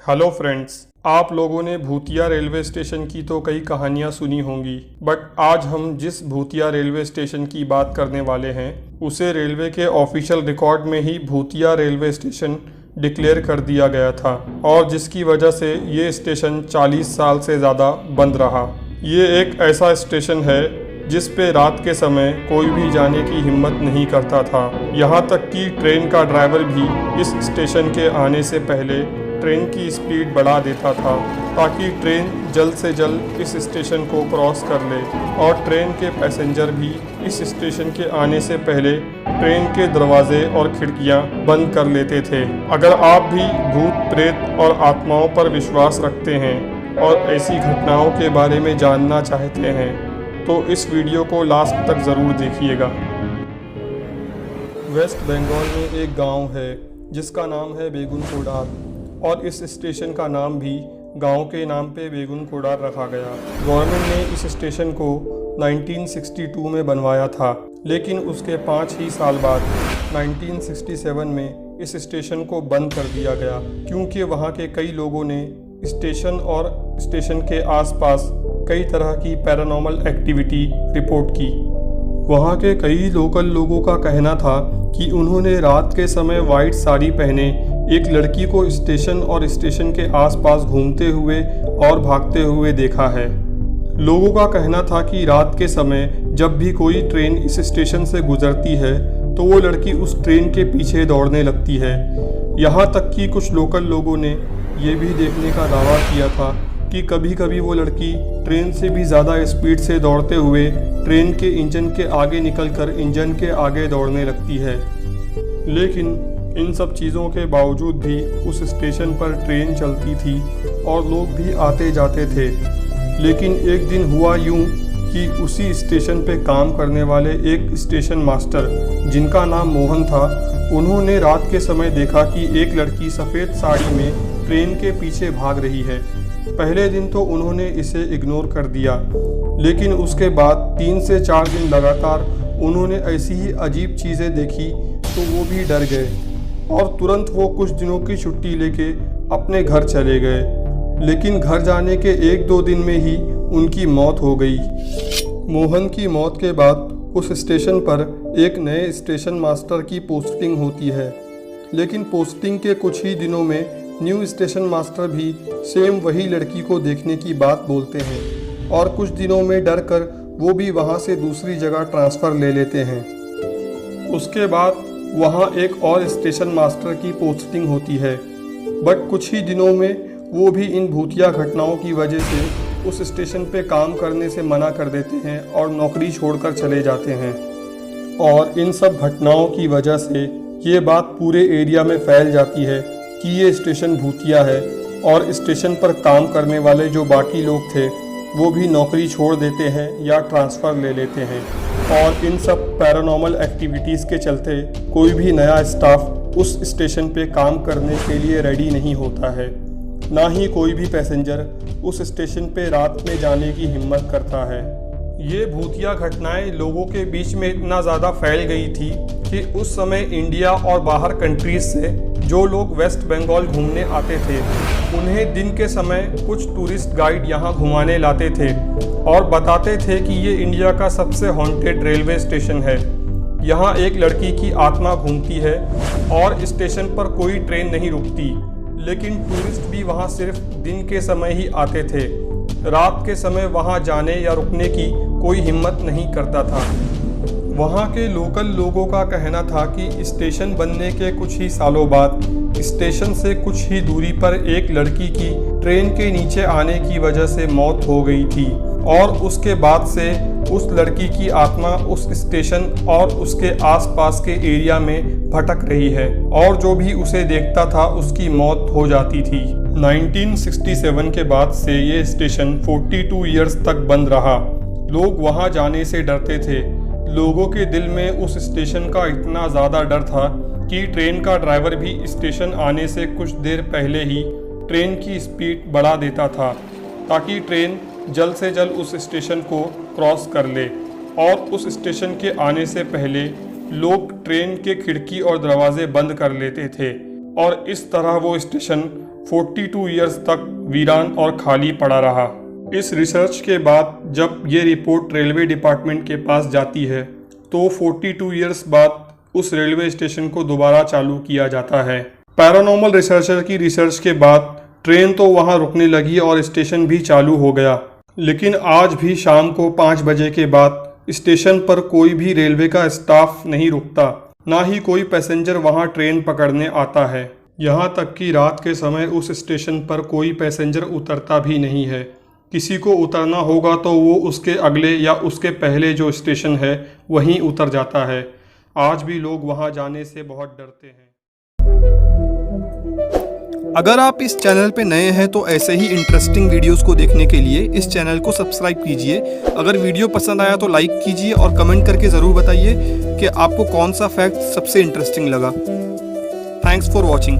Hello friends, आप लोगों ने भूतिया रेलवे स्टेशन की तो कई कहानियां सुनी होंगी, बट आज हम जिस भूतिया रेलवे स्टेशन की बात करने वाले हैं उसे रेलवे के ऑफिशियल रिकॉर्ड में ही भूतिया रेलवे स्टेशन डिक्लेयर कर दिया गया था और जिसकी वजह से ये स्टेशन 40 साल से ज़्यादा बंद रहा। ये एक ऐसा स्टेशन है जिस पे रात के समय कोई भी जाने की हिम्मत नहीं करता था। यहाँ तक कि ट्रेन का ड्राइवर भी इस स्टेशन के आने से पहले ट्रेन की स्पीड बढ़ा देता था ताकि ट्रेन जल्द से जल्द इस स्टेशन को क्रॉस कर ले, और ट्रेन के पैसेंजर भी इस स्टेशन के आने से पहले ट्रेन के दरवाजे और खिड़कियां बंद कर लेते थे। अगर आप भी भूत प्रेत और आत्माओं पर विश्वास रखते हैं और ऐसी घटनाओं के बारे में जानना चाहते हैं तो इस वीडियो को लास्ट तक ज़रूर देखिएगा। वेस्ट बंगाल में एक गांव है जिसका नाम है बेगुन कोडार, और इस स्टेशन का नाम भी गांव के नाम पे बेगुन कोडार रखा गया। गवर्नमेंट ने इस स्टेशन को 1962 में बनवाया था, लेकिन उसके 5 ही साल बाद 1967 में इस स्टेशन को बंद कर दिया गया क्योंकि वहाँ के कई लोगों ने स्टेशन और स्टेशन के आसपास कई तरह की पैरानॉर्मल एक्टिविटी रिपोर्ट की। वहाँ के कई लोकल लोगों का कहना था कि उन्होंने रात के समय वाइट साड़ी पहने एक लड़की को स्टेशन और स्टेशन के आसपास घूमते हुए और भागते हुए देखा है। लोगों का कहना था कि रात के समय जब भी कोई ट्रेन इस स्टेशन से गुजरती है तो वो लड़की उस ट्रेन के पीछे दौड़ने लगती है। यहाँ तक कि कुछ लोकल लोगों ने ये भी देखने का दावा किया था कि कभी कभी वो लड़की ट्रेन से भी ज़्यादा स्पीड से दौड़ते हुए ट्रेन के इंजन के आगे निकलकर इंजन के आगे दौड़ने लगती है। लेकिन इन सब चीज़ों के बावजूद भी उस स्टेशन पर ट्रेन चलती थी और लोग भी आते जाते थे। लेकिन एक दिन हुआ यूं कि उसी स्टेशन पे काम करने वाले एक स्टेशन मास्टर जिनका नाम मोहन था, उन्होंने रात के समय देखा कि एक लड़की सफ़ेद साड़ी में ट्रेन के पीछे भाग रही है। पहले दिन तो उन्होंने इसे इग्नोर कर दिया, लेकिन उसके बाद 3 से 4 दिन लगातार उन्होंने ऐसी ही अजीब चीज़ें देखी तो वो भी डर गए और तुरंत वो कुछ दिनों की छुट्टी लेके अपने घर चले गए। लेकिन घर जाने के 1-2 दिन में ही उनकी मौत हो गई। मोहन की मौत के बाद उस स्टेशन पर एक नए स्टेशन मास्टर की पोस्टिंग होती है, लेकिन पोस्टिंग के कुछ ही दिनों में न्यू स्टेशन मास्टर भी सेम वही लड़की को देखने की बात बोलते हैं और कुछ दिनों में डर कर वो भी वहाँ से दूसरी जगह ट्रांसफ़र ले लेते हैं। उसके बाद वहाँ एक और स्टेशन मास्टर की पोस्टिंग होती है, बट कुछ ही दिनों में वो भी इन भूतिया घटनाओं की वजह से उस स्टेशन पे काम करने से मना कर देते हैं और नौकरी छोड़कर चले जाते हैं। और इन सब घटनाओं की वजह से ये बात पूरे एरिया में फैल जाती है कि ये स्टेशन भूतिया है, और स्टेशन पर काम करने वाले जो बाकी लोग थे वो भी नौकरी छोड़ देते हैं या ट्रांसफ़र ले लेते हैं। और इन सब पैरानॉर्मल एक्टिविटीज़ के चलते कोई भी नया स्टाफ उस स्टेशन पे काम करने के लिए रेडी नहीं होता है, ना ही कोई भी पैसेंजर उस स्टेशन पे रात में जाने की हिम्मत करता है। ये भूतिया घटनाएं लोगों के बीच में इतना ज़्यादा फैल गई थी कि उस समय इंडिया और बाहर कंट्रीज से जो लोग वेस्ट बंगाल घूमने आते थे उन्हें दिन के समय कुछ टूरिस्ट गाइड यहाँ घुमाने लाते थे और बताते थे कि ये इंडिया का सबसे हॉन्टेड रेलवे स्टेशन है। यहाँ एक लड़की की आत्मा घूमती है और स्टेशन पर कोई ट्रेन नहीं रुकती, लेकिन टूरिस्ट भी वहाँ सिर्फ दिन के समय ही आते थे। रात के समय वहाँ जाने या रुकने की कोई हिम्मत नहीं करता था। वहाँ के लोकल लोगों का कहना था कि स्टेशन बनने के कुछ ही सालों बाद स्टेशन से कुछ ही दूरी पर एक लड़की की ट्रेन के नीचे आने की वजह से मौत हो गई थी, और उसके बाद से उस लड़की की आत्मा उस स्टेशन और उसके आसपास के एरिया में भटक रही है, और जो भी उसे देखता था उसकी मौत हो जाती थी। 1967 के बाद से ये स्टेशन 42 ईयर्स तक बंद रहा। लोग वहाँ जाने से डरते थे। लोगों के दिल में उस स्टेशन का इतना ज़्यादा डर था कि ट्रेन का ड्राइवर भी स्टेशन आने से कुछ देर पहले ही ट्रेन की स्पीड बढ़ा देता था ताकि ट्रेन जल्द से जल्द उस स्टेशन को क्रॉस कर ले, और उस स्टेशन के आने से पहले लोग ट्रेन के खिड़की और दरवाजे बंद कर लेते थे और इस तरह वो स्टेशन 42 ईयर्स तक वीरान और खाली पड़ा रहा। इस रिसर्च के बाद जब ये रिपोर्ट रेलवे डिपार्टमेंट के पास जाती है तो 42 ईयर्स बाद उस रेलवे स्टेशन को दोबारा चालू किया जाता है। पैरानॉर्मल रिसर्चर की रिसर्च के बाद ट्रेन तो वहाँ रुकने लगी और स्टेशन भी चालू हो गया, लेकिन आज भी शाम को 5 बजे के बाद स्टेशन पर कोई भी रेलवे का स्टाफ नहीं रुकता, ना ही कोई पैसेंजर वहां ट्रेन पकड़ने आता है। यहाँ तक कि रात के समय उस स्टेशन पर कोई पैसेंजर उतरता भी नहीं है। किसी को उतरना होगा तो वो उसके अगले या उसके पहले जो स्टेशन है वहीं उतर जाता है। आज भी लोग वहां जाने से बहुत डरते हैं। अगर आप इस चैनल पे नए हैं तो ऐसे ही इंटरेस्टिंग वीडियोस को देखने के लिए इस चैनल को सब्सक्राइब कीजिए। अगर वीडियो पसंद आया तो लाइक कीजिए और कमेंट करके ज़रूर बताइए कि आपको कौन सा फैक्ट सबसे इंटरेस्टिंग लगा। Thanks for watching.